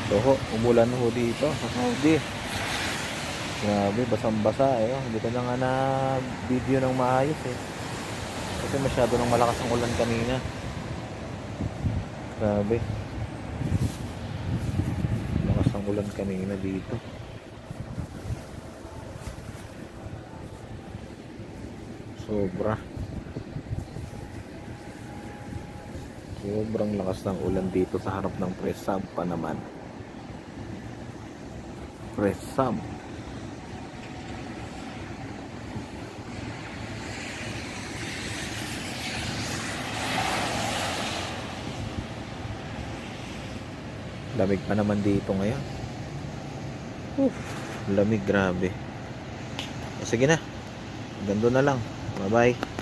So ho, umulan ho dito sa Saudi. Grabe, basang-basa eh. Oh. Hindi ko na nga na video ng maayos eh. Kasi masyado nang malakas ang ulan kanina. Grabe. Malakas ang ulan kanina dito. Sobra. Sobrang lakas ng ulan dito sa harap ng press sub pa naman. Press sub. Lamig pa naman dito ngayon. Lamig, grabe. O, sige na. Gando na lang. Bye bye.